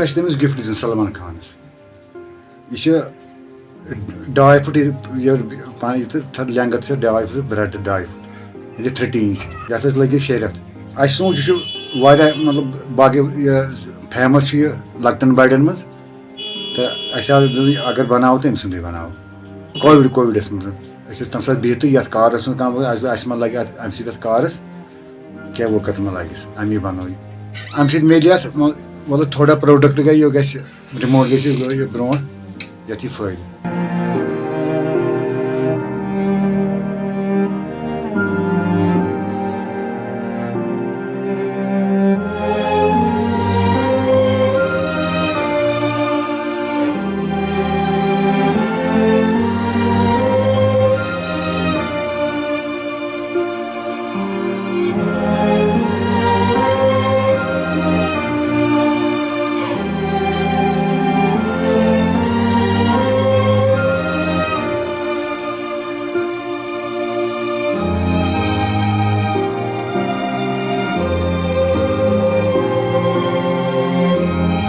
सो तमिस gift दिन Salman Khans यह 2.5 foot ये लेंगथ से 2.5 फुट ब्रेड 2.5 फुट ये 13 इंच ये लगे 6 रेत अस सोच यह मतलब बाकी फेमस लकटन बड़न मज तो अगर बनाओ तो अम सुंदे बनाओ कोविडस मज तम सात बिहत ये कारस मा लगे अम कारस क्या वक्त मा लगिस अमी बनो अम मिले मतलब थोड़ा प्रोडक्ट गई रिमोट गई ब्रो ये फायदे।